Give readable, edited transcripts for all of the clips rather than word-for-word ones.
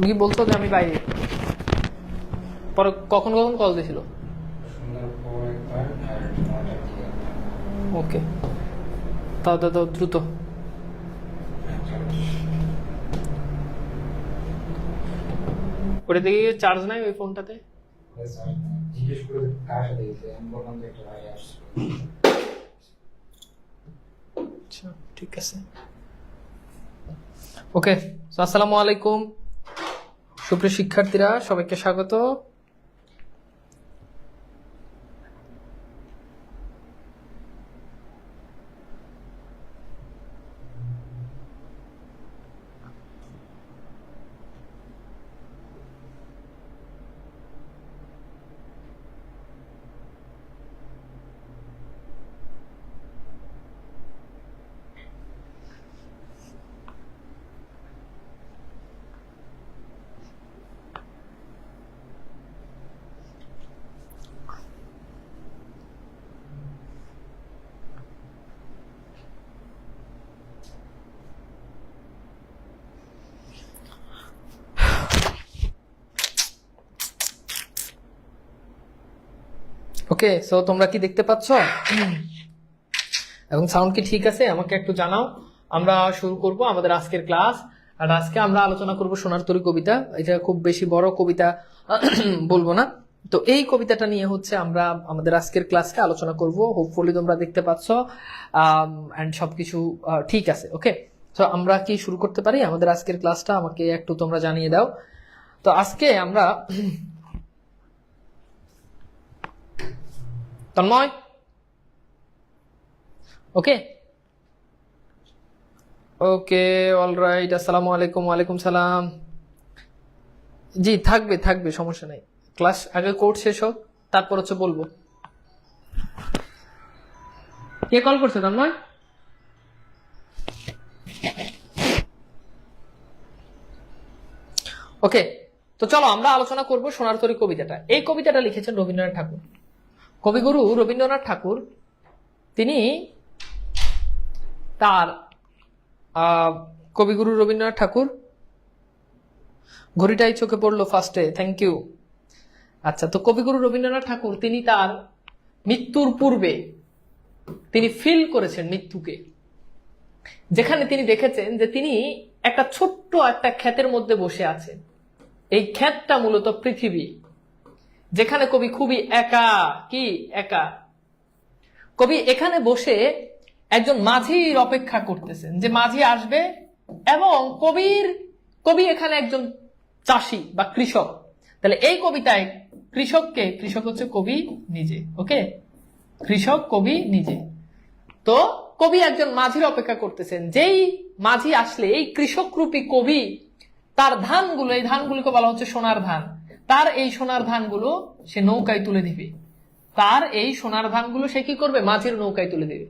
তুমি কি বলছো যে আমি বাইরে? পরে কখন কখন কল দিয়েছিল? ওকে, তাও দাদা দ্রুত। ওটা দেখি চার্জ নাই ওই ফোনটাতে। জিজ্ঞেস করে কার সাথে গেছে, আমি বললাম যে একটা ভাই আসছে। আচ্ছা ঠিক আছে, ওকে। আসসালামু আলাইকুম সুপ্রিয় শিক্ষার্থীরা, সবাইকে স্বাগত। ওকে, সো তোমরা কি দেখতে পাচ্ছ এবং সাউন্ড কি ঠিক আছে? আমাকে একটু জানাও। আমরা শুরু করব আমাদের আজকের ক্লাস। আর আজকে আমরা আলোচনা করব সোনার তরী কবিতা। এটা খুব বেশি বড় কবিতা বলবো না, তো এই কবিতাটা নিয়ে হচ্ছে আমরা আমাদের আজকের ক্লাসকে আলোচনা করব। হোপফুলি তোমরা দেখতে পাচ্ছ এন্ড সবকিছু ঠিক আছে। ওকে, তো আমরা কি শুরু করতে পারি আমাদের আজকের ক্লাসটা? আমাকে একটু তোমরা জানিয়ে দাও। তো আজকে আমরা তন্ময়, ওকে ওকে অলরাইট। আসসালামু আলাইকুম। ওয়ালাইকুম সালাম। জি থাকবে থাকবে, সমস্যা নাই। ক্লাস আগে কোর্স শেষ হোক, তারপর হচ্ছে বলবো। কে কল করছে তন্ময়? ওকে, তো চলো আমরা আলোচনা করব সোনার তরী কবিতাটা। এই কবিতাটা লিখেছেন রবীন্দ্রনাথ ঠাকুর। কবিগুরু রবীন্দ্রনাথ ঠাকুর তিনি তার কবিগুরু রবীন্দ্রনাথ ঠাকুর, ঘড়িটাই চোখে পড়লো ফার্স্টে, থ্যাংক ইউ। আচ্ছা, তো কবিগুরু রবীন্দ্রনাথ ঠাকুর তিনি তার মৃত্যুর পূর্বে তিনি ফিল করেছেন মৃত্যুকে, যেখানে তিনি দেখেছেন যে তিনি একটা ছোট্ট একটা ক্ষেতের মধ্যে বসে আছেন। এই ক্ষেতটা মূলত পৃথিবী, যেখানে কবি খুবই একা। কি একা? কবি এখানে বসে একজন মাঝির অপেক্ষা করতেছেন যে মাঝি আসবে, এবং কবি এখানে একজন চাষি বা কৃষক। তাহলে এই কবিতায় কৃষক হচ্ছে কবি নিজে। ওকে, কৃষক কবি নিজে। তো কবি একজন মাঝির অপেক্ষা করতেছেন, যেই মাঝি আসলে এই কৃষক রূপী কবি তার ধানগুলো, এই ধানগুলোকে বলা হচ্ছে সোনার ধান, তার এই সোনার ধানগুলো সে নৌকায় তুলে দিবে। তার এই সোনার ধানগুলো সে কি করবে? মাঝির নৌকায় তুলে দেবে।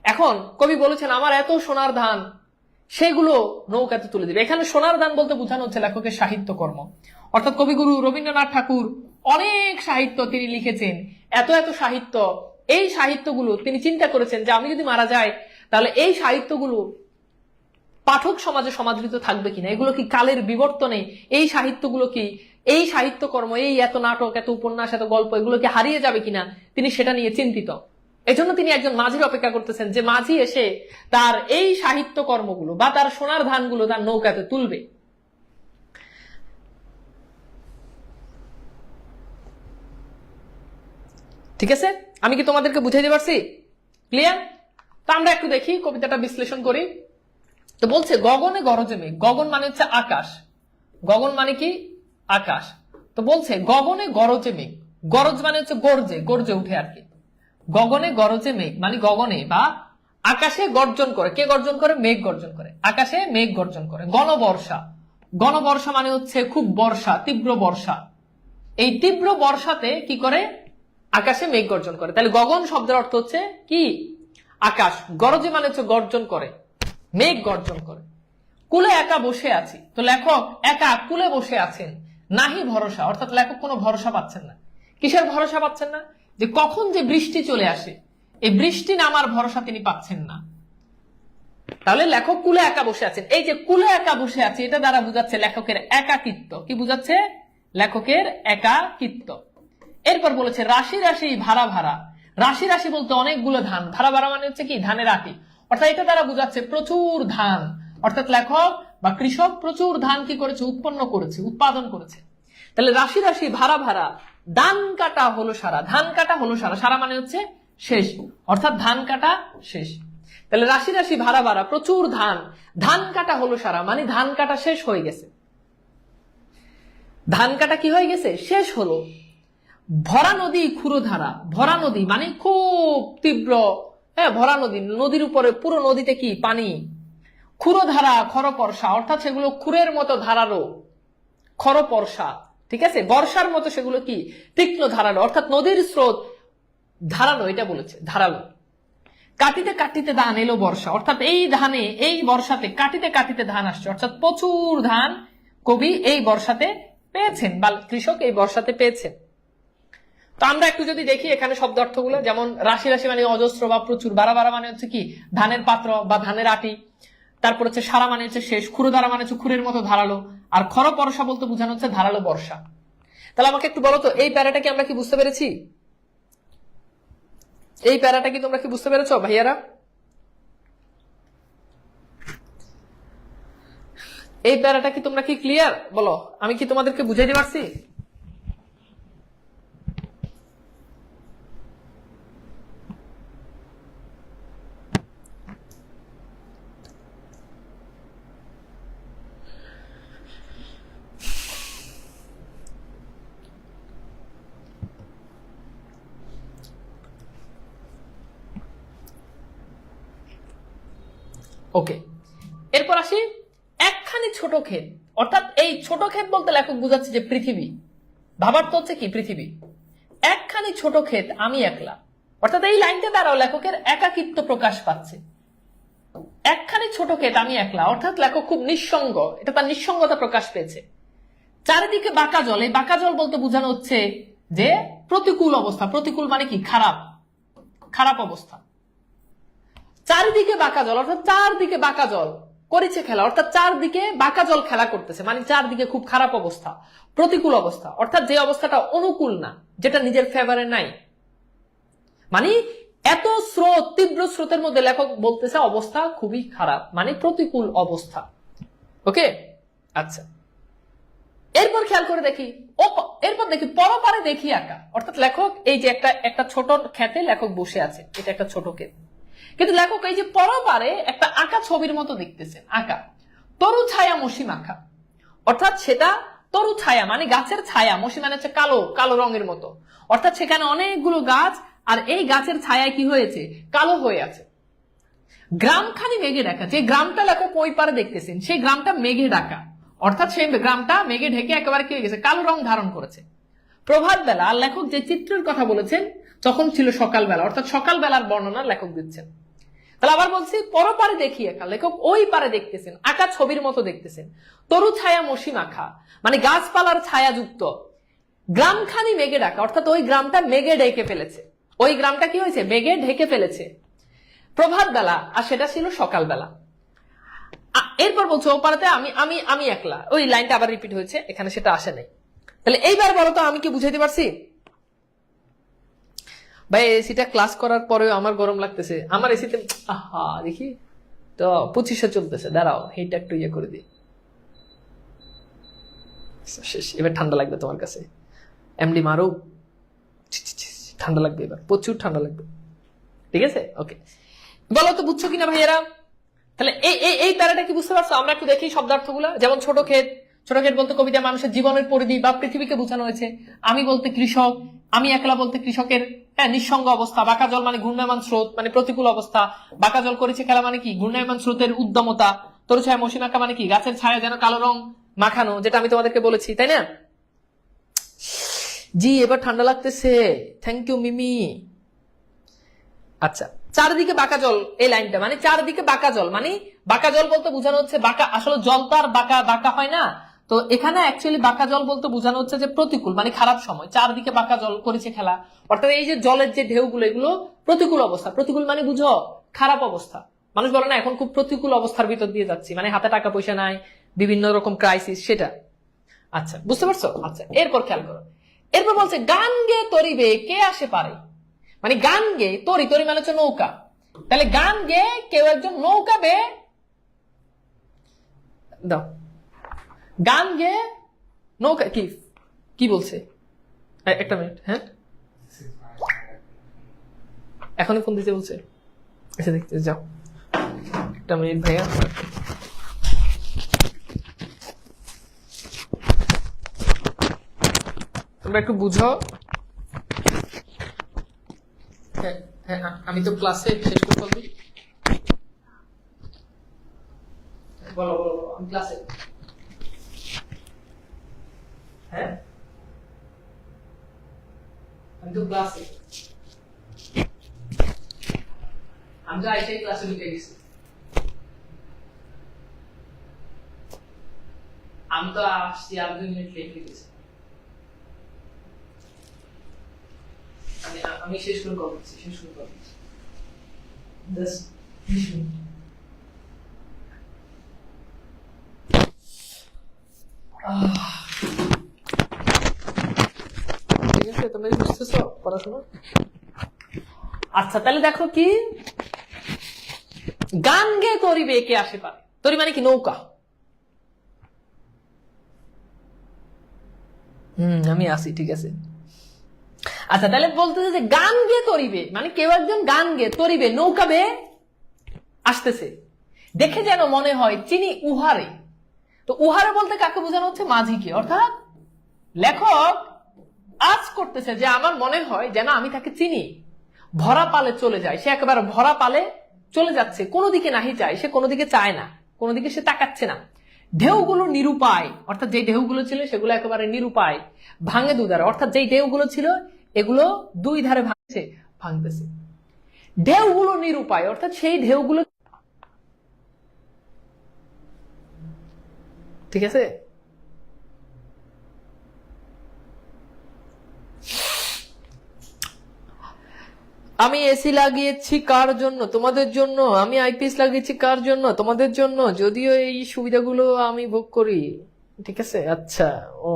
এখন কবি বলেছেন আমার এত সোনার ধান, সেগুলো নৌকাতে তুলে দিবে। এখানে সোনার ধান বলতে বোঝানো হচ্ছে লেখকের সাহিত্য কর্ম। অর্থাৎ কবিগুরু রবীন্দ্রনাথ ঠাকুর অনেক সাহিত্য তিনি লিখেছেন, এত এত সাহিত্য। এই সাহিত্যগুলো তিনি চিন্তা করেছেন যে আমি যদি মারা যাই তাহলে এই সাহিত্যগুলো পাঠক সমাজে সমাদৃত থাকবে কিনা, এগুলো কি কালের বিবর্তনে এই সাহিত্যগুলো কি, এই সাহিত্যকর্ম, এই এত নাটক, এত উপন্যাস, এত গল্প, এগুলো কি হারিয়ে যাবে কিনা, তিনি সেটা নিয়ে চিন্তিত। এজন্য তিনি একজন মাঝির অপেক্ষা করতেছেন যে মাঝি এসে তার এই সাহিত্য কর্মগুলো বা তার সোনার ধানগুলো তার নৌকাতে তুলবে। ঠিক আছে, আমি কি তোমাদেরকে বুঝাইতে পারছি? ক্লিয়ার? তো আমরা একটু দেখি কবিতাটা বিশ্লেষণ করি। তো বলছে গগনে গরজে মেঘ। গগন মানে হচ্ছে আকাশ, গগন মানে কি? আকাশ। তো বলছে গগনে গরজে মেঘ। গরজ মানে হচ্ছে গর্জে, গর্জে উঠে আর কি। গগনে গরজে মেঘ মানে গগনে বা আকাশে গর্জন করে। কে গর্জন করে? মেঘ গর্জন করে। আকাশে মেঘ গর্জন করে। গণবর্ষা, গণবর্ষা মানে হচ্ছে খুব বর্ষা, তীব্র বর্ষা। এই তীব্র বর্ষাতে কি করে? আকাশে মেঘ গর্জন করে। তাহলে গগন শব্দের অর্থ হচ্ছে কি? আকাশ। গরজে মানে হচ্ছে গর্জন করে, মেঘ গর্জন করে। কুলে একা বসে আছি। তো লেখক একা কুলে বসে আছেন, নাহি ভরসা, অর্থাৎ লেখক কোনো ভরসা পাচ্ছেন না। কিসের ভরসা পাচ্ছেন না? যে কখন যে বৃষ্টি চলে আসে, এই বৃষ্টি নামার ভরসা তিনি পাচ্ছেন না। তাহলে লেখক কুলে একা বসে আছেন। এই যে কুলে একা বসে আছে, এটা দ্বারা বুঝাচ্ছে লেখকের একাকিত্ব। কি বুঝাচ্ছে? লেখকের একাকিত্ব। এরপর বলেছে রাশি রাশি ভাড়া ভাড়া। রাশি রাশি বলতে অনেকগুলো ধান, ভাড়া ভাড়া মানে হচ্ছে কি ধানের আটি, অর্থাৎ এটা দ্বারা বুঝাচ্ছে প্রচুর ধান, অর্থাৎ লেখক বা কৃষক প্রচুর ধান কি করেছে? উৎপন্ন করেছে, উৎপাদন করেছে। তাহলে রাশি রাশি ভাড়া ভাড়া, ধান কাটা হলো সারা। ধান কাটা হলো সারা, সারা মানে হচ্ছে শেষ, অর্থাৎ ধান কাটা শেষ। তাহলে রাশি রাশি ভাড়া ভাড়া, প্রচুর ধান, ধান কাটা হলো সারা মানে ধান কাটা শেষ হয়ে গেছে। ধান কাটা কি হয়ে গেছে? শেষ হলো। ভরা নদী ক্ষুরধারা, ভরা নদী মানে খুব তীব্র, হ্যাঁ ভরা নদী, নদীর উপরে পুরো নদীতে কি পানি। ক্ষুরধারা খরপর্ষা, অর্থাৎ সেগুলো ক্ষুরের মতো ধারালো, খরপর্ষা, ঠিক আছে, বর্ষার মতো সেগুলো কি তীক্ষ্ণ ধারালো, অর্থাৎ নদীর স্রোত ধারালো, এটা বলেছে ধারালো। কাটিতে কাটিতে ধান এলো বর্ষা, অর্থাৎ এই ধানে এই বর্ষাতে কাটিতে কাটিতে ধান আসছে, অর্থাৎ প্রচুর ধান কবি এই বর্ষাতে পেয়েছেন বা কৃষক এই বর্ষাতে পেয়েছেন। তো আমরা একটু যদি দেখি এখানে শব্দ অর্থগুলো, যেমন রাশি রাশি মানে অজস্র বা প্রচুর, বারা বারা মানে হচ্ছে কি ধানের পাত্র বা ধানের আটি, তারপর হচ্ছে সারা মানে হচ্ছে শেষ, ক্ষুরধারা মানে হচ্ছে ক্ষুরের মতো ধারালো, আর খরপর্ষা বলতে বোঝানো হচ্ছে ধারালো বর্ষা। তাহলে আমাকে একটু বলো তো এই প্যারাটা কি আমরা কি বুঝতে পেরেছি? এই প্যারাটা কি তোমরা কি বুঝতে পেরেছো ভাইয়ারা? এই প্যারাটা কি তোমরা কি ক্লিয়ার? বলো, আমি কি তোমাদেরকে বুঝাইতে পারছি? ওকে, এরপর আসি একখানি ছোট ক্ষেত, অর্থাৎ এই ছোট ক্ষেত বলতে লেখক বুঝাচ্ছে যে পৃথিবী, ভাবার তো হচ্ছে কি পৃথিবী। একখানি ছোট ক্ষেত আমি একলা, অর্থাৎ এই লাইনটা দ্বারাও লেখকের একাকিত্ব প্রকাশ পাচ্ছে। একখানি ছোট ক্ষেত আমি একলা, অর্থাৎ লেখক খুব নিঃসঙ্গ, এটা তার নিঃসঙ্গতা প্রকাশ পেয়েছে। চারিদিকে বাঁকা জল, এই বাঁকা জল বলতে বোঝানো হচ্ছে যে প্রতিকূল অবস্থা। প্রতিকূল মানে কি খারাপ, খারাপ অবস্থা। চারিদিকে বাঁকা জল, অর্থাৎ চারদিকে বাঁকা জল করেছে খেলা, অর্থাৎ চারদিকে বাঁকা জল খেলা করতেছে, মানে চারদিকে খুব খারাপ অবস্থা, প্রতিকূল অবস্থা, অর্থাৎ যে অবস্থাটা অনুকূল না, যেটা নিজের ফেভারে নাই। মানে এত স্রোত, তীব্র স্রোতের মধ্যে লেখক বলতেছে অবস্থা খুবই খারাপ, মানে প্রতিকূল অবস্থা। ওকে, আচ্ছা, এরপর খেয়াল করে দেখি, এরপর দেখি পরপারে দেখি আঁকা, অর্থাৎ লেখক এই যে একটা ছোট ক্ষেতে লেখক বসে আছে, এটা একটা ছোট ক্ষেত, কিন্তু লেখক এই যে পরপারে একটা আঁকা ছবির মতো দেখতেছেন, আঁকা তরু ছায়া মসিম আঁকা, অর্থাৎ সেটা তরু ছায়া মানে গাছের ছায়া, মসি মানে হচ্ছে কালো, কালো রঙের মতো, অর্থাৎ সেখানে অনেকগুলো গাছ আর এই গাছের ছায়া কি হয়েছে? কালো হয়ে আছে। গ্রামখানি মেঘে ঢাকা, যে গ্রামটা লেখক ওই পারে দেখতেছেন সেই গ্রামটা মেঘে ঢাকা, অর্থাৎ সেই গ্রামটা মেঘে ঢেকে একেবারে কি হয়ে গেছে? কালো রং ধারণ করেছে। প্রভাত বেলা, আর লেখক যে চিত্রের কথা বলেছেন তখন ছিল সকালবেলা, অর্থাৎ সকালবেলার বর্ণনা লেখক দিচ্ছেন। তাহলে আবার বলছি পরপারে দেখি একা, লেখক ওই পারে দেখতেছেন, আঁকা ছবির মতো দেখতেছেন। তরু ছায়া মসিম আঁকা মানে গাছপালার ছায়া যুক্ত। গ্রামখানি মেঘে ঢাকা, অর্থাৎ ওই গ্রামটা মেঘে ঢেকে ফেলেছে, ওই গ্রামটা কি হয়েছে? মেঘে ঢেকে ফেলেছে। প্রভাত বেলা, আর সেটা ছিল সকালবেলা। এরপর বলছো ও পারাতে আমি আমি আমি একলা, ওই লাইনটা আবার রিপিট হয়েছে, এখানে সেটা আসে নাই। তাহলে এইবার বলো তো আমি কি বুঝাইতে পারছি? ভাই এসিটা ক্লাস করার পরেও আমার গরম লাগতেছে, আমার এসিতে আহা দেখি তো 2500 চলতেছে, দাঁড়াও হিট একটু ইয়ে করে দিই, শেষ। এবার ঠান্ডা লাগবে তোমার কাছে, এমডি মারো, ঠান্ডা লাগবে, এবার প্রচুর ঠান্ডা লাগবে, ঠিক আছে? ওকে, বলো তো বুঝছো কিনা ভাইয়েরা? তাহলে এই প্যারাটা কি বুঝতে পারছো? আমরা একটু দেখি শব্দার্থগুলা, যেমন ছোট ক্ষেত, ছোট ক্ষেত বলতে কবিতা মানুষের জীবনের পরিধি বা পৃথিবীকে বোঝানো হয়েছে। আমি বলতে কৃষক, আমি একলা বলতে কৃষকের নিঃসঙ্গ অবস্থা। বাঁকা জল মানে ঘূর্ণায়মান স্রোত, মানে প্রতিকূল অবস্থা। বাঁকা জল করেছে খেলা মানে কি? ঘূর্ণায়মান স্রোতের উদ্যমতা। তরু ছায়া মসিম আঁকা মানে কি? গাছের ছায়া যেন কালো রং মাখানো, যেটা আমি তোমাদেরকে বলেছি, তাই না? জি, এবার ঠান্ডা লাগতেছে, থ্যাংক ইউ মিমি। আচ্ছা, চারদিকে বাঁকা জল, এই লাইনটা মানে চারদিকে বাঁকা জল, মানে বাঁকা জল বলতে বোঝানো হচ্ছে বাঁকা, আসলে জল তো আর বাঁকা বাঁকা হয় না, তো এখানে অ্যাকচুয়ালি বাঁকা জল বলতে বোঝানো হচ্ছে যে প্রতিকূল, মানে খারাপ সময়। চারদিকে বাঁকা জল করেছে খেলা, অর্থাৎ এই যে জলের যে ঢেউগুলো, এগুলো প্রতিকূল অবস্থা। প্রতিকূল মানে বুঝো খারাপ অবস্থা, মানুষ বলে না এখন খুব প্রতিকূল অবস্থার ভিতর দিয়ে যাচ্ছি, মানে হাতে টাকা পয়সা নাই, বিভিন্ন রকম ক্রাইসিস, সেটা। আচ্ছা, বুঝতে পারছো? আচ্ছা, এরপর খেয়াল করো, এরপর বলছে গান গে তরিবে কে আসে পারে, মানে গান গে তরি, তরি মানে হচ্ছে নৌকা, তাহলে গান গে কেউ একজন নৌকা বে দাও, গান গে নৌকা কি কি বলছে, একটা মিনিট, হ্যাঁ এখনই ফোন দিতে বলছে, এসে দেখতে যাও, একটা মিনিট ভাইয়া। তোমরা একটু বুঝো, হ্যাঁ হ্যাঁ আমি তো ক্লাসে শেষ করে ফেলবি, বলো বলো বলো, আমি ক্লাসে, হ্যাঁ আমি তো ক্লাসে, আমি তো আইসাই ক্লাসে ঢুকে গেছি, আমি তো আসছি আর 2 মিনিট লেট হয়ে গেছে, আমি শেষ করে কল করছি, শেষ করে কল করছি 10-20 মিনিট। ঠিক আছে, তোমরা বুঝতেছো পড়াশোনা? আচ্ছা, তাহলে দেখো কি গান গে তরিবে কে আসে পারে, তরি মানে কি নৌকা, আমি আসি, ঠিক আছে। আচ্ছা, তাহলে বলতেছে যে গান গে তরিবে মানে কেউ একজন গান গে তরিবে নৌকা বে আসতেছে, দেখে যেন মনে হয় চিনি উহারে। তো উহারে বলতে কাকে বোঝানো হচ্ছে? মাঝিকে, অর্থাৎ লেখক আজ করতেছে যে আমার মনে হয় যেন আমি তাকে চিনি, ভরা পালে চলে যায়, সে একেবারে ভরা পালে চলে যাচ্ছে, কোনো দিকে নাহি চায়, সে কোনো দিকে চায় না, কোনো দিকে সে তাকাচ্ছে না। ঢেউগুলো নিরুপায়, অর্থাৎ যে ঢেউগুলো ছিল সেগুলো একেবারে নিরুপায়, ভাঙে দুধারে, অর্থাৎ যেই ঢেউগুলো ছিল এগুলো 2 ধারে ভাঙছে, ভাঙতেছে। ঢেউগুলো নিরুপায়, অর্থাৎ সেই ঢেউগুলো, ঠিক আছে। আমি এসি লাগিয়েছি কার জন্য? তোমাদের জন্য। আমি আইপিএস লাগিয়েছি কার জন্য? তোমাদের জন্য, যদিও এই সুবিধাগুলো আমি ভোগ করি, ঠিক আছে। আচ্ছা, ও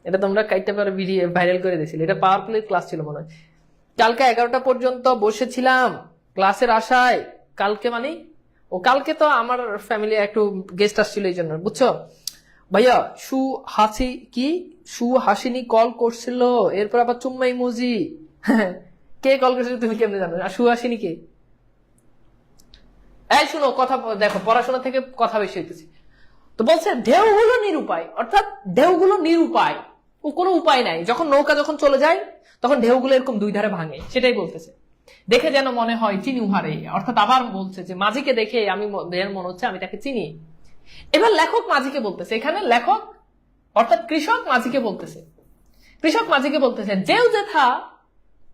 এটা তোমরা কাইটটা পারে ভিডিও ভাইরাল করে দিয়েছিলে, এটা পাওয়ার প্লে ক্লাস ছিল মনে হয়। কালকে 11টা পর্যন্ত বসেছিলাম ক্লাসের আশায়, কালকে মানে ও কালকে তো আমার ফ্যামিলি একটু গেস্ট আসছিল এই জন্য, বুঝছো ভাইয়া। হাসিনি কল করছিল, এরপর আবার চুম্মা ইমোজি। কে কল করেছিল তুমি কেমনে জানো? আর সুহাসিনী কে? এই শুনো, কথা দেখো, পড়াশোনা থেকে কথা বেশি হইতেছে। তো বলছে ঢেউগুলো নিরুপায়, অর্থাৎ ঢেউগুলো নিরুপায়, ও কোনো উপায় নাই। যখন নৌকা যখন চলে যায় তখন ঢেউগুলো এরকম 2 ধারে ভাঙে, সেটাই বলতেছে। দেখে যেন মনে হয় চিনি উহারে, অর্থাৎ আবার বলছে যে মাঝিকে দেখে আমি মনে হচ্ছে আমি তাকে চিনি। এবার লেখক মাঝিকে বলতেছে, এখানে লেখক অর্থাৎ কৃষক মাঝিকে বলতেছে, কৃষক মাঝিকে বলতেছে যেও যেথা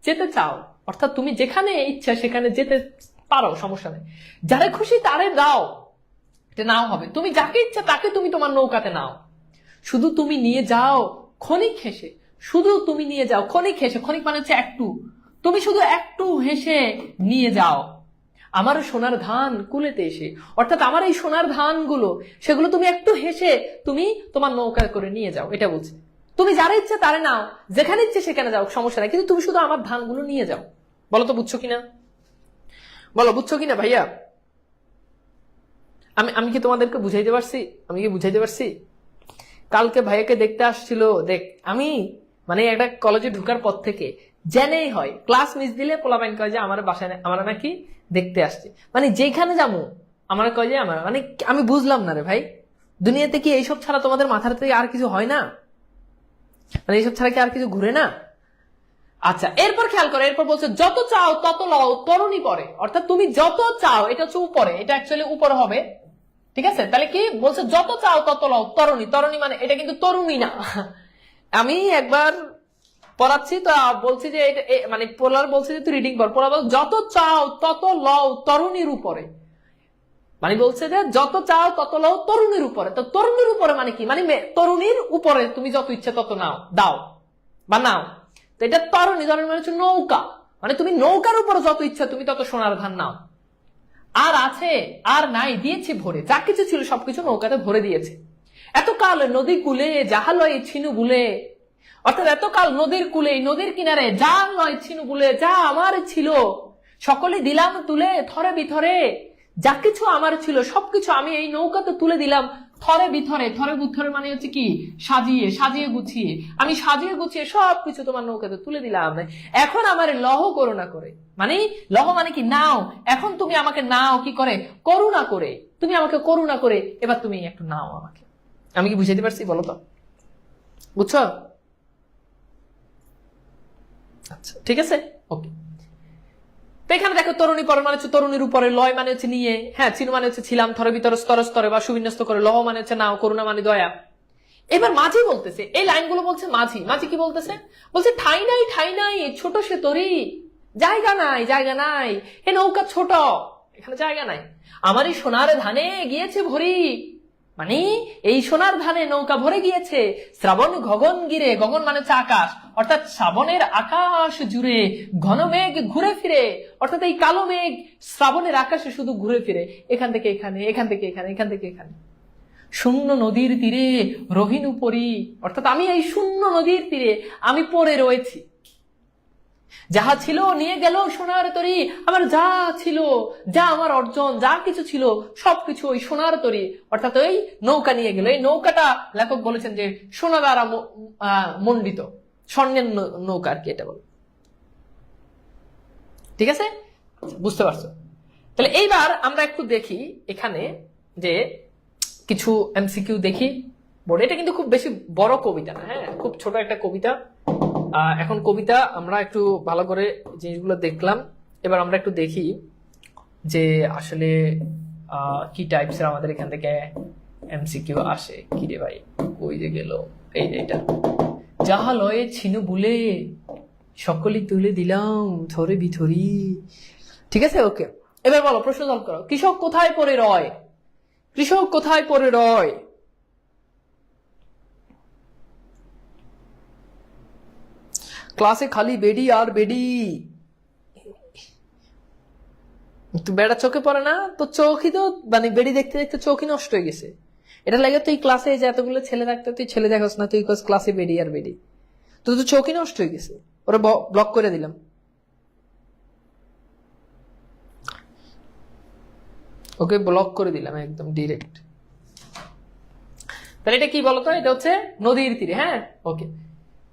যেতে চাও, অর্থাৎ তুমি যেখানে ইচ্ছা সেখানে যেতে পারো, সমস্যা নেই, যারে খুশি তারে দাও, এটা নাও হবে, তুমি যাকে ইচ্ছা তাকে তুমি তোমার নৌকাতে নাও, শুধু তুমি নিয়ে যাও ক্ষণিক হেসে, শুধু তুমি নিয়ে যাও ক্ষণিক হেসে, ক্ষণিক মানে হচ্ছে একটু, তুমি শুধু একটু হেসে নিয়ে যাও আমার সোনার ধান কুলেতে এসে, অর্থাৎ আমার এই সোনার ধানগুলো সেগুলো তুমি একটু হেসে তুমি তোমার নৌকা করে নিয়ে যাও, এটা বলছে। তুমি যারা ইচ্ছে তারে নাও, যেখানে ইচ্ছে সেখানে যাও, সমস্যা নাই, কিন্তু তুমি শুধু আমার ধানগুলো নিয়ে যাও। বলো তো বুঝছো কিনা, বলো বুঝছো কিনা ভাইয়া? আমি কি তোমাদেরকে বুঝাইতে পারছি? আমি কি বুঝাইতে পারছি? কালকে ভাইয়াকে দেখতে আসছিল, দেখ আমি মানে একটা কলেজে ঢুকার পর থেকে জেনেই হয় ক্লাস মিস দিলে পোলাপাইন কয় যে আমার বাসায় আমরা নাকি দেখতে আসছে, মানে যেখানে যাবো আমার কয় যে আমার, মানে আমি বুঝলাম না রে ভাই, দুনিয়াতে কি এইসব ছাড়া তোমাদের মাথার থেকে আর কিছু হয় না? মানে এইসব ছাড়া কি আর কিছু ঘুরে না? আচ্ছা, এরপর খেয়াল করো, এরপর বলছে যত চাও তত লও তরুণী পরে, অর্থাৎ তুমি যত চাও, এটা হচ্ছে উপরে, এটা অ্যাকচুয়ালি উপরে হবে, ঠিক আছে। তাহলে কি বলছে? যত চাও তত লও তরুণী, তরুণী মানে এটা কিন্তু তরুণী না। আমি একবার পড়াচ্ছি তো বলছি যে এটা মানে পোলার বলছে যে তুই রিডিং পড়, পোলা বল যত চাও তত লও তরুণীর উপরে, মানে বলছে যে যত চাও তত লও তরুণীর উপরে। তো তরুণীর উপরে মানে কি? মানে তরুণীর উপরে তুমি যত ইচ্ছে তত নাও, দাও বা নাও। তো এটা তরুণী, তরুণী মানে হচ্ছে নৌকা, মানে তুমি নৌকার উপরে যত ইচ্ছা তুমি তত সোনার ধান নাও। আর আছে আর নাই দিয়েছে ভরে, যা কিছু ছিল সবকিছু নৌকাতে ভরে দিয়েছে। এতকাল নদী কূলে যাহা লয় ছিনু বুলে, অর্থাৎ এতকাল নদীর কূলে নদীর কিনারে যা লয় ছিনু বুলে, যা আমার ছিল সকলে দিলাম তুলে থরে বিথরে, যা কিছু আমার ছিল সবকিছু আমি এই নৌকাতে তুলে দিলাম থরে বিথরে। থরে বিথরে মানে হচ্ছে কি, সাজিয়ে সাজিয়ে গুছিয়ে, আমি সাজিয়ে গুছিয়ে সবকিছু তোমার নৌকাতে তুলে দিলাম। এখন আমার লহ করুণা করে, মানে লহ মানে কি নাও, এখন তুমি আমাকে নাও কি করে, করুণা করে, তুমি আমাকে করুণা করে এবার তুমি একটু নাও আমাকে। আমি কি বুঝাইতে পারছি বলো তো, বুঝছো? আচ্ছা ঠিক আছে, ওকে। তো এখানে দেখো তরুণী পর মানে হচ্ছে তরুণীর উপরে, লয় মানে হচ্ছে নিয়ে, হ্যাঁ, চিনু মানে হচ্ছে ছিলাম, থরে ভিতরে স্তরে স্তরে বা সুবিন্যস্ত করে, লহ মানে হচ্ছে নাও, করুণা মানে দয়া। এবার মাঝি বলতেছে, এই লাইনগুলো বলছে মাঝি। মাঝি কি বলতেছে, বলছে ঠাই নাই ছোট সে তরি, জায়গা নাই জায়গা নাই, এ নৌকা ছোট, এখানে জায়গা নাই, আমার এই সোনার ধানে গিয়েছে ভরি, মানে এই সোনার ধানে নৌকা ভরে গিয়েছে। শ্রাবণ গগন গিরে, গগন মানে হচ্ছে আকাশ, অর্থাৎ শ্রাবণের আকাশ জুড়ে ঘন মেঘ ঘুরে ফিরে, অর্থাৎ এই কালো মেঘ শ্রাবণের আকাশে শুধু ঘুরে ফিরে, এখান থেকে এখানে, এখান থেকে এখানে, এখান থেকে এখানে। শূন্য নদীর তীরে রহিনু পরি, অর্থাৎ আমি এই শূন্য নদীর তীরে আমি পড়ে রয়েছি। যাহা ছিল নিয়ে গেল সোনার তরী, আমার যা ছিল, যা আমার অর্জন, যা কিছু ছিল সবকিছু ওই সোনার তরী, অর্থাৎ ওই নৌকা নিয়ে গেল। এই নৌকাটা লেখক বলেছেন যে সোনা দ্বারা মণ্ডিত, স্বর্ণের নৌকা আর কি এটা বল, ঠিক আছে, বুঝতে পারছো? তাহলে এইবার আমরা একটু দেখি এখানে যে কিছু এমসিকিউ দেখি বোর্ডে। এটা কিন্তু খুব বেশি বড় কবিতা না, হ্যাঁ, খুব ছোট একটা কবিতা। এখন কবিতা আমরা একটু ভালো করে জিনিসগুলো দেখলাম, এবার আমরা একটু দেখি যে আসলে কি টাইপসের আমাদের এখান থেকে এমসিকিউ আসে। কি রে ভাই, কই যে গেল, এই যে এটা, যাহা লয়ে ছিনু বুলে সকলেই তুলে দিলাম থরে বিথরি, ঠিক আছে, ওকে। এবার বলো, প্রশ্ন সলভ করো। কৃষক কোথায় পড়ে রয়, কৃষক কোথায় পড়ে রয়? ক্লাসে খালি বেডি আর বেডি, তো বেড়া চোখে পড়ে না তো, চোখই তো মানে বেডি দেখতে দেখতে চোখই নষ্ট হয়ে গেছে। এটা লাগে তুই ক্লাসে যে এতগুলো ছেলে থাকতে তুই ছেলে দেখোস না, তুই ক্লাসে বেডি আর বেডি, তো তো চোখই নষ্ট হয়ে গেছে। ওরা ব্লক করে দিলাম, ওকে ব্লক করে দিলাম একদম ডিরেক্ট। তাহলে এটা কি বলতো, এটা হচ্ছে নদীর তীরে, হ্যাঁ, ওকে।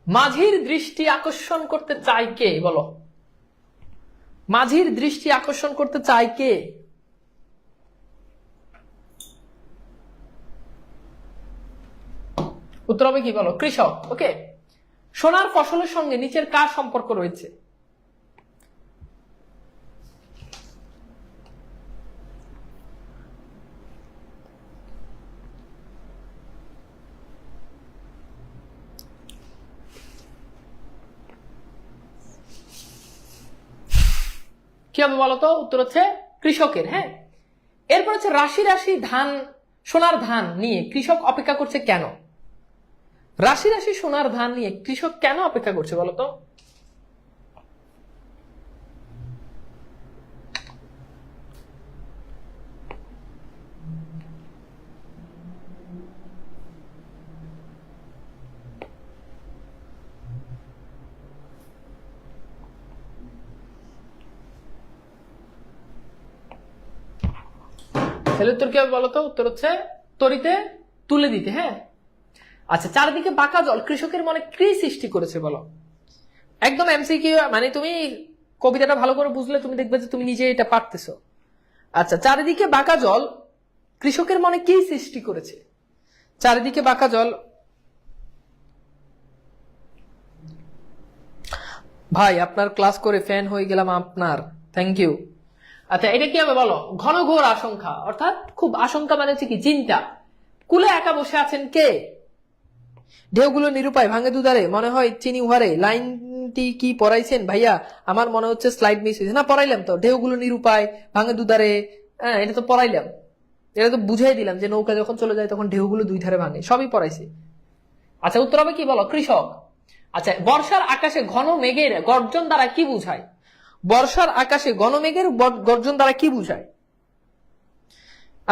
মাঝির দৃষ্টি আকর্ষণ করতে চায় কে, বলো, মাঝির দৃষ্টি আকর্ষণ করতে চায় কে? উত্তর হবে কি, বলো, কৃষক, ওকে। সোনার ফসলের সঙ্গে নিচের কার সম্পর্ক রয়েছে? কি হবে বলতো, উত্তর হচ্ছে কৃষকের, হ্যাঁ। এরপর হচ্ছে রাশি রাশি ধান, সোনার ধান নিয়ে কৃষক অপেক্ষা করছে কেন? রাশি রাশি সোনার ধান নিয়ে কৃষক কেন অপেক্ষা করছে বলতো? তাহলে উত্তর কি হবে বলতো, উত্তর হচ্ছে তরিতে তুলে দিতে, হ্যাঁ। আচ্ছা, চারদিকে বাঁকা জল কৃষকের মনে কি সৃষ্টি করেছে বলো? একদম এমসিকিউ, মানে তুমি কবিতাটা ভালো করে বুঝলে তুমি দেখবে যে তুমি নিজে এটা পারতেছো। আচ্ছা, চারিদিকে বাঁকা জল কৃষকের মনে কি সৃষ্টি করেছে? চারিদিকে বাঁকা জল, ভাই আপনার ক্লাস করে ফ্যান হয়ে গেলাম আপনার, থ্যাংক ইউ। আচ্ছা, এটা কি হবে বলো, ঘন ঘোর আশঙ্কা, অর্থাৎ খুব আশঙ্কা মানে হচ্ছে কি, চিন্তা। কুলে একা বসে আছেন কে? ঢেউগুলো নিরুপায় ভাঙে দুধারে, মনে হয় চিনি উহারে। লাইনটি কি পড়াইছেন ভাইয়া? আমার মনে হচ্ছে স্লাইড মিস হয়েছে। না, পড়াইলাম তো, ঢেউগুলো নিরুপায় ভাঙে দুধারে, হ্যাঁ, এটা তো পড়াইলাম, এটা তো বুঝাই দিলাম যে নৌকা যখন চলে যায় তখন ঢেউগুলো দুই ধারে ভাঙে, সবই পড়াইছি। আচ্ছা, উত্তর হবে কি বলো, কৃষক। আচ্ছা, বর্ষার আকাশে ঘন মেঘের গর্জন দ্বারা কি বুঝায়? বর্ষার আকাশে ঘন মেঘের গর্জন দ্বারা কি বুঝায়?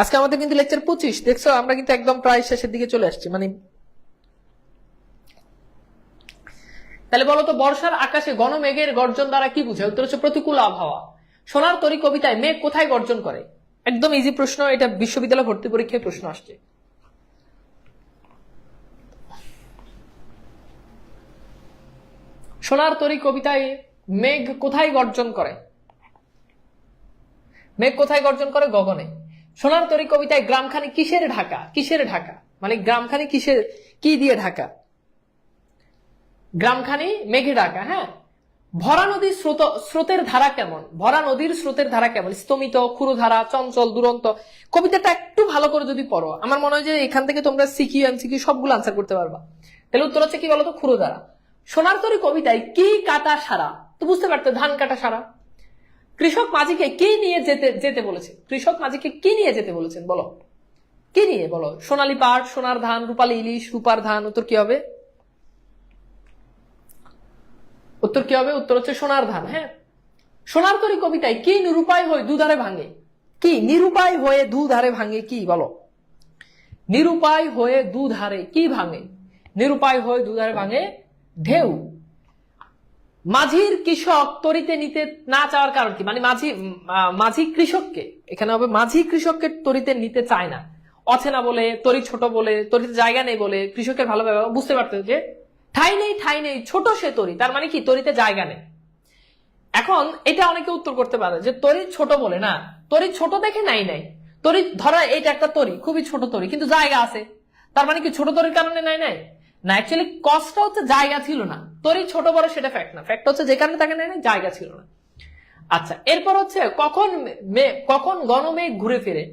আজকে আমাদের কিন্তু লেকচার 25, দেখছো আমরা কিন্তু একদম প্রায় শেষের দিকে চলে আসছি। মানে তাহলে বলো তো বর্ষার আকাশে ঘন মেঘের গর্জন দ্বারা কি বুঝায়? উত্তর হচ্ছে প্রতিকূল আবহাওয়া। সোনার তরী কবিতায় মেঘ কোথায় গর্জন করে? একদম ইজি প্রশ্ন, এটা বিশ্ববিদ্যালয় ভর্তি পরীক্ষায় প্রশ্ন আসছে। সোনার তরী কবিতায় মেঘ কোথায় গর্জন করে? মেঘ কোথায় গর্জন করে? গগনে। সোনার তরী কবিতায় গ্রামখানি কিসের ঢাকা? কিসের ঢাকা মানে গ্রামখানি কিসের, কি দিয়ে ঢাকা? গ্রামখানি মেঘে ঢাকা। হ্যাঁ। ভরা নদীর স্রোতের ধারা কেমন? ভরা নদীর স্রোতের ধারা কেমন? স্তমিত, ক্ষুরধারা, চঞ্চল, দুরন্ত। কবিতাটা একটু ভালো করে যদি পড়ো, আমার মনে হয় যে এখান থেকে তোমরা সিকিউ এমসিকিউ সবগুলো আনসার করতে পারবা। তাহলে উত্তর হচ্ছে কি বলতো? ক্ষুরধারা। সোনার তরী কবিতায় কি কাটা সারা? তো বুঝতে পারতো, ধান কাটা সারা। কৃষক মাঝিকে কি নিয়ে যেতে বলেছে? কৃষক মাঝিকে কি নিয়ে যেতে বলেছেন বলো? কি নিয়ে বলো? সোনালী পাট, সোনার ধান, রূপালী ইলিশ, রূপার ধান। উত্তর কি হবে? উত্তর কি হবে? উত্তর হচ্ছে সোনার ধান। হ্যাঁ। সোনার তরী কবিতায় কি নিরুপায় হয়ে দুধারে ভাঙে? কি নিরুপায় হয়ে দুধারে ভাঙে? কি বলো? নিরুপায় হয়ে দুধারে কি ভাঙে? নিরুপায় হয়ে দুধারে ভাঙে ঢেউ। মাঝির কৃষক তরিতে নিতে না চাওয়ার কারণ কি? মানে মাঝি কৃষককে, এখানে হবে মাঝি কৃষককে তরিতে নিতে চায় না। অচেনা বলে, তরি ছোট বলে, তরিতে জায়গা নেই বলে, কৃষকের ভালোভাবে বুঝতে পারতো যে ঠাই নেই, ছোট সে তরি, তার মানে কি তরিতে জায়গা নেই। এখন এটা অনেকে উত্তর করতে পারে যে তরি ছোট বলে, না, তরি ছোট দেখে নাই, তরি ধরা এইটা একটা তরি, খুবই ছোট তরি, কিন্তু জায়গা আছে, তার মানে কি ছোট তরির কারণে নাই? না, অ্যাকচুয়ালি কষ্টটা হচ্ছে জায়গা ছিল না। তরি ছোট বড় সেটা ফ্যাক্ট না, ফ্যাক্ট হচ্ছে যে কারণে তাকে নাই, জায়গা ছিল না। আচ্ছা, এরপর হচ্ছে কখন ঘনমেঘ ঘুরে ফিরে?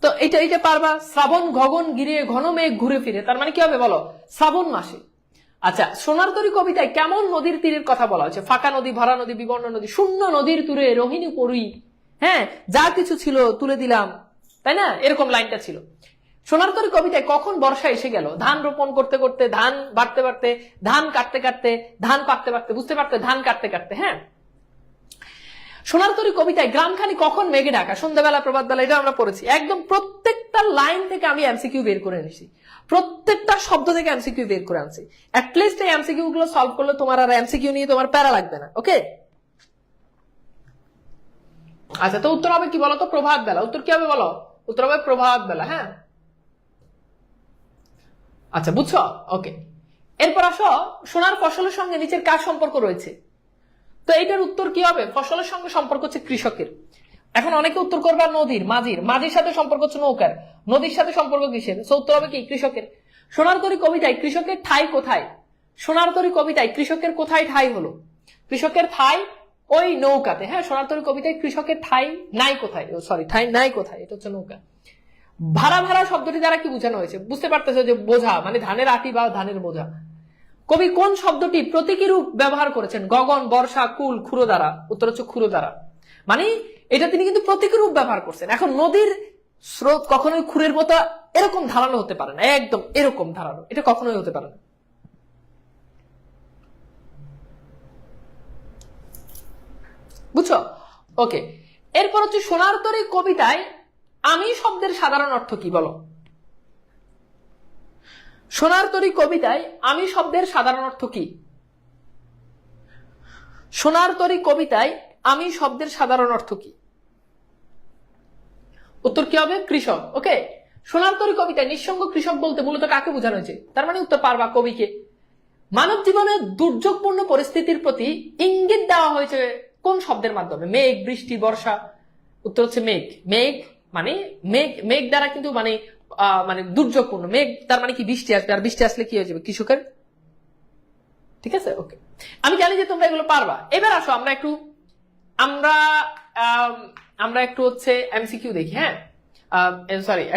তো এটা পারবা। শ্রাবণ গগন গিরে ঘন মেঘ ঘুরে ফিরে, তার মানে কি হবে বলো? শ্রাবণ মাসে। আচ্ছা, সোনার তরী কবিতায় কেমন নদীর তীরের কথা বলা হয়েছে? ফাঁকা নদী, ভরা নদী, বিবর্ণ নদী, শূন্য নদীর তীরে রোহিণী পড়ি, হ্যাঁ, যা কিছু ছিল তুলে দিলাম, তাই না? এরকম লাইনটা ছিল। সোনার তরী কবিতায় কখন বর্ষা এসে গেল? ধান রোপণ করতে করতে, ধান বাড়তে বাড়তে, ধান কাটতে কাটতে, ধান পাকতে পাকতে, বুঝতে পারতে, ধান কাটতে কাটতে। হ্যাঁ। সোনার তরী কবিতায় গ্রামখানি কখন মেঘে ঢাকা? সন্ধ্যাবেলা, প্রভাত বেলা, এটা আমরা পড়েছি। একদম প্রত্যেকটা লাইন থেকে আমি এমসিকিউ বের করে এনেছি, প্রত্যেকটা শব্দ থেকে এমসিকিউ বের করে আনছি। অ্যাটলিস্ট এই এমসিকিউ গুলো সলভ করলে তোমার আর এমসিকিউ নিয়ে তোমার প্যারা লাগবে না। ওকে। আচ্ছা, তো উত্তর হবে কি বলো তো? প্রভাত বেলা। উত্তর কি হবে বলো? উত্তর হবে প্রভাত বেলা। হ্যাঁ। আচ্ছা, বুঝছো? ওকে। এরপর আসো, সোনার ফসলের সঙ্গে নিচের কার সম্পর্ক রয়েছে? তো এইটার উত্তর কি হবে? ফসলের সঙ্গে সম্পর্ক হচ্ছে কৃষকের। এখন অনেকে উত্তর করবে নদীর, মাঝির সাথে সম্পর্ক হচ্ছে নৌকার, নদীর সাথে সম্পর্ক কিসের? সো উত্তর হবে কি? কৃষকের। সোনার তরী কবিতায় কৃষকের ঠাই কোথায়? সোনার তরী কবিতায় কৃষকের কোথায় ঠাই হলো? কৃষকের ঠাই ওই নৌকাতে। হ্যাঁ। সোনার তরী কবিতায় কৃষকের ঠাই নাই কোথায়? ঠাই নাই কোথায়? এটা হচ্ছে নৌকা। ভাড়া ভাড়া শব্দটি দ্বারা কি বোঝানো হয়েছে? বুঝতে পারতেছো যে বোঝা মানে ধানের আটি বা ধানের বোঝা। কবি কোন শব্দটি প্রতীকী রূপ ব্যবহার করেছেন? গগন, বর্ষা, কুল, ক্ষুরো দ্বারা। উত্তর হচ্ছে ক্ষুরো দ্বারা। মানে এটা তিনি কিন্তু প্রতীকী রূপ ব্যবহার করছেন। এখন নদীর স্রোত কখনোই ক্ষুরের মতো এরকম ধারালো হতে পারে না, একদম এরকম ধারালো, এটা কখনোই হতে পারে না। বুঝছো? ওকে। এরপর হচ্ছে সোনার তরী কবিতায় আমি শব্দের সাধারণ অর্থ কি বলো? সোনার তরী কবিতায় আমি শব্দের সাধারণ অর্থ কি? সোনার তরী কবিতায় আমি শব্দের সাধারণ অর্থ কি? উত্তর কি হবে? কৃষক। ওকে। সোনার তরী কবিতায় নিঃসঙ্গ কৃষক বলতে মূলত কাকে বোঝানো হয়েছে? তার মানে উত্তর পারবা, কবিকে। মানব জীবনের দুর্যোগপূর্ণ পরিস্থিতির প্রতি ইঙ্গিত দেওয়া হয়েছে কোন শব্দের মাধ্যমে? মেঘ, বৃষ্টি, বর্ষা। উত্তর হচ্ছে মেঘ। মানে মেঘ দ্বারা কিন্তু মানে দুর্যোগপূর্ণ মেঘ, তার মানে কি বৃষ্টি আসবে, আর বৃষ্টি আসলে কি হয়ে যাবে? কৃষকের। ঠিক আছে। ওকে, আমি জানি যে তোমরা এগুলো পারবা। এবার আসো আমরা একটু হচ্ছে এমসিকিউ দেখি। হ্যাঁ,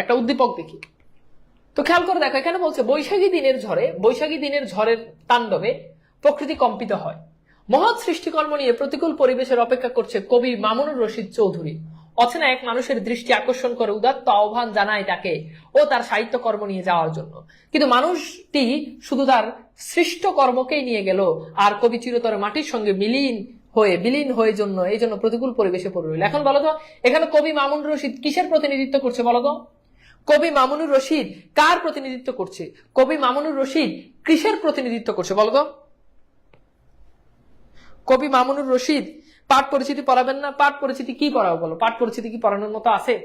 একটা উদ্দীপক দেখি। তো খেয়াল করে দেখো, এখানে বলছে বৈশাখী দিনের ঝড়ের তাণ্ডবে প্রকৃতি কম্পিত হয়। মহৎ সৃষ্টিকর্ম নিয়ে প্রতিকূল পরিবেশের অপেক্ষা করছে কবি মামুনুর রশিদ চৌধুরী। অচেনা এক মানুষের দৃষ্টি আকর্ষণ করে উদাত্ত আহ্বান জানায় তাকে ও তার সাহিত্যকর্ম নিয়ে যাওয়ার জন্য, কিন্তু মানুষটি শুধু তার সৃষ্ট কর্মকেই নিয়ে গেল, আর কবি চিরতরে মাটির সঙ্গে হয়ে বিলীন হয়ে জন্য এই জন্য প্রতিকূল পরিবেশে পড়ে রইল। এখন বলো তো এখানে কবি মামুনুর রশিদ কিসের প্রতিনিধিত্ব করছে বলো তো? কবি মামুনুর রশিদ কার প্রতিনিধিত্ব করছে? কবি মামুনুর রশিদ কিসের প্রতিনিধিত্ব করছে বলো তো? কবি মামুনুর রশিদ পাঠ পরিচিতি পড়াবেন না? পাঠ পরিচিতি কি পড়াবো বলো? পাঠ পরিচিতি কি পড়ানোর মতো আছে?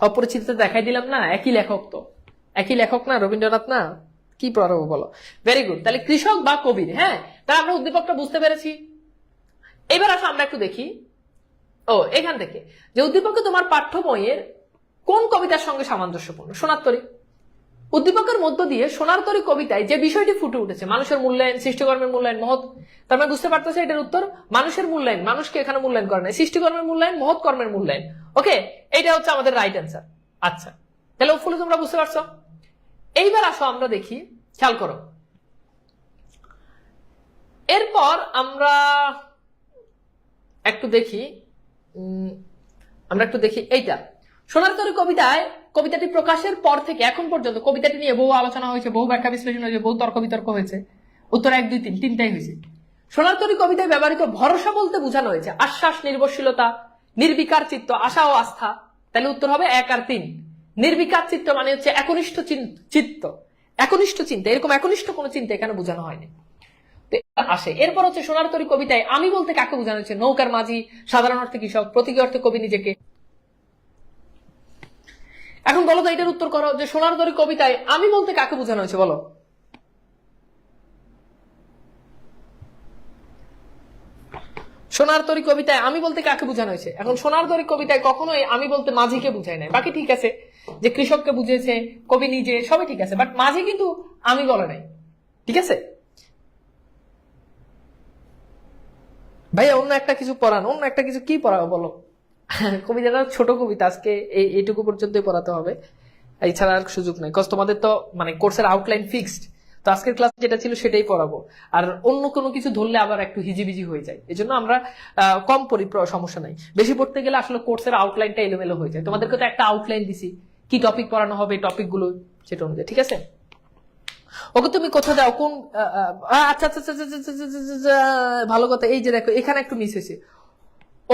অপরিচিতিতে দেখাই দিলাম না, একই লেখক তো, একই লেখক না, রবীন্দ্রনাথ না, কি পড়াবো বলো? Very good. তাহলে কৃষক বা কবির, হ্যাঁ, তাহলে আমরা উদ্দীপকটা বুঝতে পেরেছি। এবার আসো আমরা একটু দেখি, এখান থেকে যে উদ্দীপকে তোমার পাঠ্য বইয়ের কোন কবিতার সঙ্গে সামঞ্জস্যপূর্ণ? সোনার তরী। উদ্দীপকের মধ্য দিয়ে সোনার তরী কবিতায় যে বিষয়টি ফুটে উঠেছে, মানুষের মূল্যায়ন, সৃষ্টিকর্মের মূল্যায়ন, মহৎ, তার মানে বুঝতে পারতেছে এটার উত্তর মানুষের মূল্যায়ন, মানুষকে এখানে মূল্যায়ন করে নাই, সৃষ্টিকর্মের মূল্যায়ন, মহৎ কর্মের মূল্যায়ন। ওকে, এটা হচ্ছে আমাদের রাইট অ্যান্সার। আচ্ছা, তাহলে ফুলে তোমরা বুঝতে পারছো। এইবার আসো আমরা দেখি, খেয়াল করো, এরপর আমরা একটু দেখি, এইটা সোনার তরী কবিতায়, কবিতাটি প্রকাশের পর থেকে এখন পর্যন্ত কবিতাটি নিয়ে বহু আলোচনা হয়েছে, বহু ব্যাখ্যা বিশ্লেষণ হয়েছে, বহু তর্ক বিতর্ক হয়েছে। উত্তর 1, 2, 3, তিনটাই হয়েছে। সোনার তরী কবিতায় ব্যবহৃত ভরসা বলতে বোঝানো হয়েছে আশ্বাস, নির্ভরশীলতা, নির্বিকার চিত্ত, আশা ও আস্থা। তাহলে উত্তর হবে 1 আর 3। নির্বিকার চিত্ত মানে হচ্ছে একনিষ্ঠ চিত্ত, একনিষ্ঠ চিন্তা, এরকম একনিষ্ঠ কোন চিন্তা এখানে বোঝানো হয়নি। আসে এরপর হচ্ছে সোনার তরী কবিতায় আমি বলতে কাকে বোঝানো হয়েছে? নৌকার মাঝি, সাধারণ অর্থে কৃষক, প্রতীকী অর্থে কবি নিজেকে। এখন বলো তো এটার উত্তর করো যে সোনার তরী কবিতায় আমি বলতে কাকে বোঝানো হয়েছে বলো? সোনার তরী কবিতায় আমি বলতে কাকে বোঝানো হয়েছে? এখন সোনার তরী কবিতায় কখনোই আমি বলতে মাঝিকে বুঝায় নাই। বাকি ঠিক আছে, যে কৃষককে বুঝেছে, কবি নিজে, সবই ঠিক আছে, বাট মাঝি কিন্তু আমি বলে নাই। ঠিক আছে ভাইয়া, অন্য একটা কিছু পড়ান, অন্য একটা কিছু কি পড়াবো বলো? কবিতাটা ছোট কবিতা, আজকে এইটুকু পর্যন্তই পড়াতে হবে, এছাড়া আর সুযোগ নাই। কজ তোমাদের তো মানে কোর্সের আউটলাইন ফিক্সড, তো আজকের ক্লাস যেটা ছিল সেটাই পড়াবো। আর অন্য কোনো কিছু ধরলে আবার একটু হিজিবিজি হয়ে যায়, এই জন্য আমরা কম পড়ি, সমস্যা নাই। বেশি পড়তে গেলে আসলে কোর্সের আউটলাইনটা এলোমেলো হয়ে যায়। তোমাদেরকে তো একটা আউটলাইন দিছি, কি টপিক পড়ানো হবে, টপিক গুলো সেটা অনুযায়ী। ঠিক আছে, ওকে তুমি কোথা যাও কোন, আচ্ছা আচ্ছা আচ্ছা, ভালো কথা। এই যে দেখো এখানে একটু মিস হয়েছে,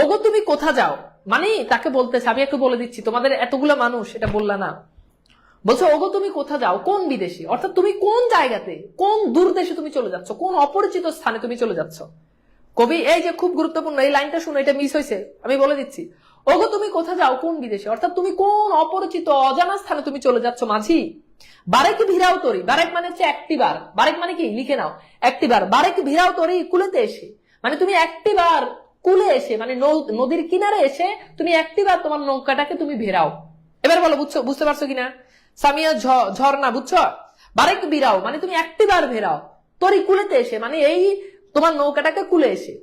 ওগো তুমি কোথা যাও, মানে তাকে বলতেছে, আমি একটু বলে দিচ্ছি, তোমাদের এতগুলো মানুষ এটা বললা না, বলছো ওগো তুমি কোথা যাও, কোন বিদেশে, অর্থাৎ তুমি কোন জায়গাতে, কোন দূর দেশে তুমি চলে যাচ্ছ, কোন অপরিচিত স্থানে তুমি চলে যাচ্ছ। কবি এই যে খুব গুরুত্বপূর্ণ এই লাইনটা শুনো, এটা মিস হয়েছে, আমি বলে দিচ্ছি, ওগো তুমি কোথা যাও কোন বিদেশে, অর্থাৎ তুমি কোন অপরিচিত অজানা স্থানে তুমি চলে যাচ্ছ মাঝি। বারেক ভিড়াও তরি, বারেক মানে হচ্ছে একটিবার, বারেক মানে কি লিখে নাও, একটিবার, বারেক ভিড়াও তরি কুলেতে এসে, মানে তুমি একটিবার কুলে এসে, মানে নদীর কিনারে এসে তুমি একটিবার তোমার নৌকাটাকে তুমি ভেরাও। এবার বলো বুঝতে পারছো কিনা? সামিয়া ঝর্ণা, বুঝছো? বারেক বিরাও মানে তুমি একটিবার ভেরাও, তরি কুলেতে এসে মানে এই তোমার নৌকাটাকে কুলে এসে।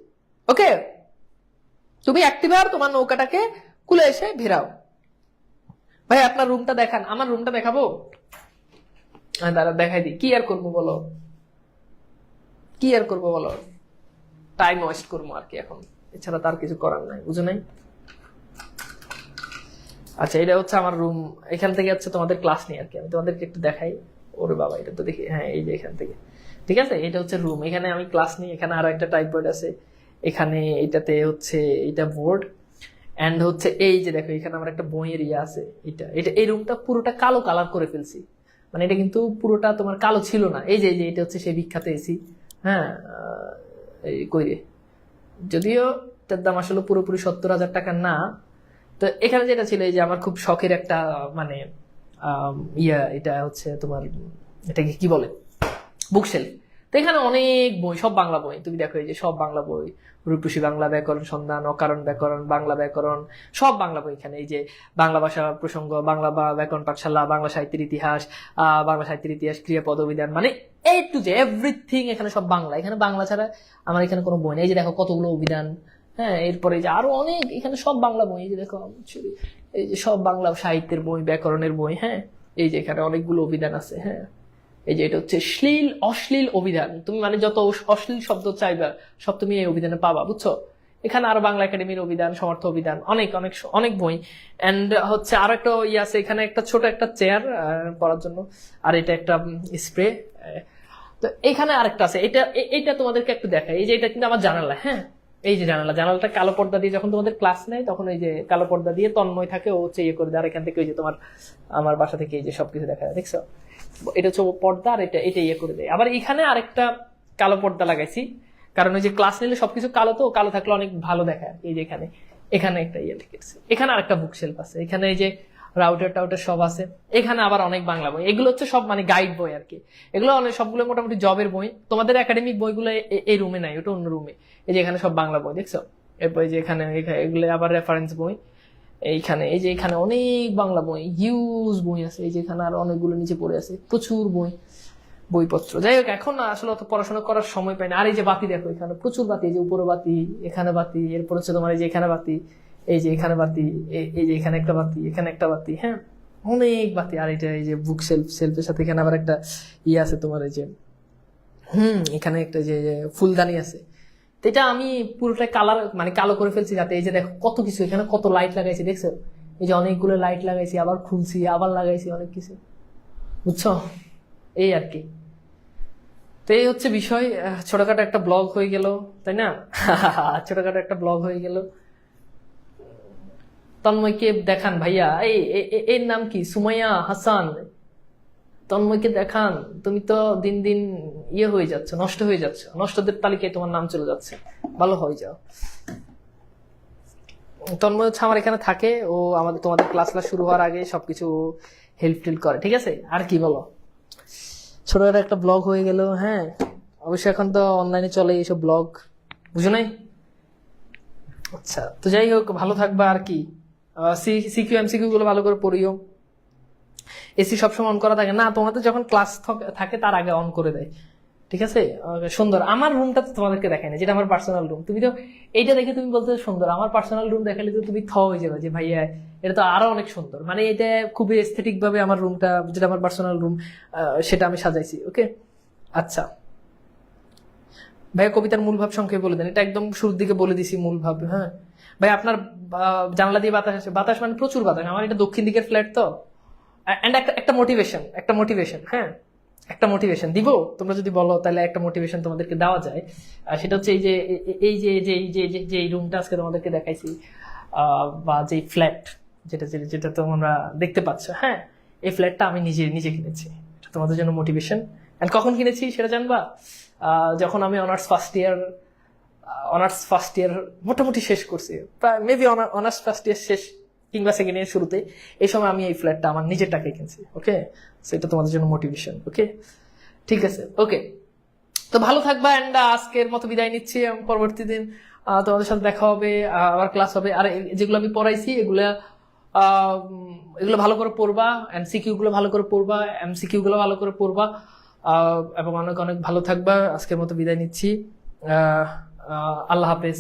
ওকে, তুমি একটিবার তোমার নৌকাটাকে কুলে এসে ভেরাও। ভাই আপনার রুমটা দেখান, আমার রুমটা দেখাবো, দাঁড়া দেখাই দিই। কি আর করবো বলো, কি আর করবো বলো, টাইম ওয়েস্ট করবো আর কি এখন, এছাড়া তার কিছু করার নাই, বুঝো নাই? আচ্ছা, এটা হচ্ছে আমার রুম, এখান থেকে হচ্ছে তোমাদের ক্লাস নিয়ে আর কি, আমি তোমাদেরকে একটু দেখাই। ওরে বাবা, এটা তো দেখি, হ্যাঁ এই যে এখান থেকে, ঠিক আছে, এটা হচ্ছে রুম, এখানে আমি ক্লাস নিই। এখানে আরো একটা টাইপবোর্ড আছে, এখানে এটাতে হচ্ছে এটা বোর্ড, এন্ড হচ্ছে এই যে দেখো এখানে আমার একটা বইয়ের ইয়ে আছে। এটা এই রুমটা পুরোটা কালো কালার করে ফেলছি, মানে এটা কিন্তু পুরোটা তোমার কালো ছিল না। এই যে এটা হচ্ছে সেই বিখ্যাত এসি, হ্যাঁ, এই কইরে, যদিও তার দাম আসলে পুরোপুরি 70,000 টাকা না। তো এখানে যেটা ছিল, এই যে আমার খুব শখের একটা মানে এটা হচ্ছে তোমার, এটাকে কি বলে, বুকশেলফ। তো এখানে অনেক বই, সব বাংলা বই, তুমি দেখো এই যে সব বাংলা বই, রূপসী বাংলা ব্যাকরণ সন্ধান, অকারণ ব্যাকরণ, বাংলা ব্যাকরণ, সব বাংলা বই এখানে। এই যে বাংলা ভাষা প্রসঙ্গ, বাংলা ব্যাকরণ পাঠশালা, বাংলা সাহিত্যের ইতিহাস, বাংলা সাহিত্যের ইতিহাস, ক্রিয়াপদ অভিধান, মানে এই টু যে এভরিথিং এখানে সব বাংলা। এখানে বাংলা ছাড়া আমার এখানে কোনো বই নেই। এই যে দেখো কতগুলো অভিধান, হ্যাঁ, এরপরে যে আরো অনেক, এখানে সব বাংলা বই। এই যে দেখো এই যে সব বাংলা সাহিত্যের বই, ব্যাকরণের বই, হ্যাঁ, এই যে এখানে অনেকগুলো অভিধান আছে, হ্যাঁ। এই যে এটা হচ্ছে অশ্লীল অভিধান, তুমি মানে যত অশ্লীল শব্দ চাইবা সব তুমি এই অভিধানে পাবা, বুঝছো? এখানে আরো বাংলা একাডেমির অভিধান, সমর্থ অভিধান, অনেক অনেক অনেক বই। এন্ড হচ্ছে আরো একটা ইয়ে আছে, এখানে একটা ছোট একটা চেয়ার পড়ার জন্য, আর এটা একটা স্প্রে। তো এখানে আরেকটা আছে, এটা তোমাদেরকে একটু দেখাই। এই যে এটা কিন্তু আমার জানালা, হ্যাঁ, এই যে জানালাটা কালো পর্দা দিয়ে যখন তোমাদের ক্লাস নেয় তখন ওই যে কালো পর্দা দিয়ে তন্ময় থাকে, ও হচ্ছে ইয়ে করে দেয়। আর এখান থেকে ওই যে আমার বাসা থেকে এই যে সবকিছু দেখা যায়, দেখছো? এটা হচ্ছে পর্দা, আর এটা ইয়ে করে দেয়। আবার এখানে আরেকটা কালো পর্দা লাগাইছি, কারণ ওই যে ক্লাস নিলে সবকিছু কালো, তো কালো থাকলে অনেক ভালো দেখায়। এই যে এখানে একটা ইয়ে লিখেছি। এখানে আরেকটা বুক শেলফ আছে, এখানে এই যে টাউটার সব আছে। এখানে আবার অনেক বাংলা বই, এগুলো হচ্ছে সব মানে গাইড বই আর কি। এগুলো অনেক সবগুলো মোটামুটি জবের বই। তোমাদের একাডেমিক বইগুলো এই রুমে নাই, ওটা অন্য রুমে। এই যে এখানে সব বাংলা বই, দেখছো? এরপর এই যে এখানে এগুলো আবার রেফারেন্স বই। এইখানে এই যে এখানে অনেক বাংলা বই, হিউজ বই আছে। এই যে এখানে আরো অনেকগুলো নিচে পড়ে আছে, প্রচুর বইপত্র। যাই হোক, এখন আসলে অত পড়াশোনা করার সময় পাই না। আর এই যে বাতি দেখো, এখানে প্রচুর বাতি, এই যে উপরে বাতি, এখানে বাতি, এরপর হচ্ছে তোমার এই যে এখানে বাতি, এই যে এখানে বাতি, এই যে এখানে একটা বাতি, এখানে একটা বাতি, হ্যাঁ অনেক বাতি। আর এটা এই যে বুক সেলফের সাথে এখানে আবার একটা ইয়ে আছে তোমার, এই যে এখানে একটা যে ফুলদানি আছে। তো এটা আমি পুরোটাই কালার মানে কালো করে ফেলছি, যাতে এই যে দেখো কত কিছু, এখানে কত লাইট লাগাইছি, দেখছো? এই যে অনেকগুলো লাইট লাগাইছি, আবার খুলছি, আবার লাগাইছি, অনেক কিছু, বুঝছো? এই আর কি। তো এই হচ্ছে বিষয়। ছোটখাটো একটা ব্লগ হয়ে গেল, তাই না? ছোটখাটো একটা ব্লগ হয়ে গেল। তন্ময়কে দেখান ভাইয়া, এর নাম কি? সুমাইয়া হাসান। তন্ময়কে দেখান, তুমি তো দিন দিন ইয়ে হয়ে যাচ্ছ, নষ্ট হয়ে যাচ্ছ, নষ্টদের তালিকায় তোমার নাম চলে যাচ্ছে, ভালো হয়ে যাও। তন্ময় হচ্ছে আমার এখানে থাকে, ও তোমাদের ক্লাস শুরু হওয়ার আগে সবকিছু হেল্প টেল্প করে, ঠিক আছে? আর কি বলো, ছোটখাটো একটা ব্লগ হয়ে গেল। হ্যাঁ, অবশ্যই এখন তো অনলাইনে চলে এইসব ব্লগ, বুঝো নাই? আচ্ছা, তো যাই হোক, ভালো থাকবা। আর কি, সিকিউ এমসিকিউ গুলো ভালো করে পড়িও। এসি সবসময় অন করা থাকে না, তোমাদের যখন ক্লাস থাকে তার আগে অন করে দেয়, ঠিক আছে? সুন্দর। আমার রুমটা তো তোমাদেরকে দেখায় না, যেটা আমার পার্সোনাল রুম। তুমি তো এইটা দেখে তুমি বলতে সুন্দর, আমার পার্সোনাল রুম দেখালে তো তুমি হয়ে যাবে যে ভাইয়া এটা তো আরো অনেক সুন্দর। মানে এটা খুবই এস্থেটিক ভাবে আমার রুমটা, যেটা আমার পার্সোনাল রুম, সেটা আমি সাজাইছি। ওকে, আচ্ছা ভাইয়া, কবিতার মূল ভাব সংক্ষেপে বলে দেন। এটা একদম শুরুর দিকে বলে দিছি মূল ভাব। হ্যাঁ ভাই, আপনার জানলা দিয়ে বাতাস আসে, বাতাস মানে প্রচুর বাতাস। আমার এটা দক্ষিণ দিকের ফ্ল্যাট তো। এন্ড একটা মোটিভেশন, হ্যাঁ একটা মোটিভেশন দিব, তোমরা যদি বলো তাহলে একটা মোটিভেশন তোমাদেরকে দেওয়া যায়। সেটা হচ্ছে এই রুমটা আজকে তোমাদেরকে দেখাইছি, বা যে ফ্ল্যাট যেটা তোমরা দেখতে পাচ্ছ, হ্যাঁ এই ফ্ল্যাটটা আমি নিজে কিনেছি। এটা তোমাদের জন্য মোটিভেশন। এন্ড কখন কিনেছি সেটা জানবা? যখন আমি অনার্স ফার্স্ট ইয়ার মোটামুটি শেষ করছি, প্রায় মেবি অনার্স ফার্স্ট ইয়ার শেষ কিংবা সেকেন্ড ইয়ার শুরুতে, এই সময় আমি এই ফ্ল্যাটটা আমার নিজের টাকায় কিনছি। ওকে, সেটা তোমাদের জন্য মোটিভেশন। ওকে, ঠিক আছে। ওকে, তো ভালো থাকবা। অ্যান্ড আজকের মতো বিদায় নিচ্ছি। পরবর্তী দিন তোমাদের সাথে দেখা হবে, আবার ক্লাস হবে। আর যেগুলো আমি পড়াইছি এগুলো ভালো করে পড়বা, এমসিকিউ গুলো ভালো করে পড়বা, এমসিকিউ গুলো ভালো করে পড়বা, এবং অনেক অনেক ভালো থাকবা। আজকের মতো বিদায় নিচ্ছি। আল্লাহ হাফেজ।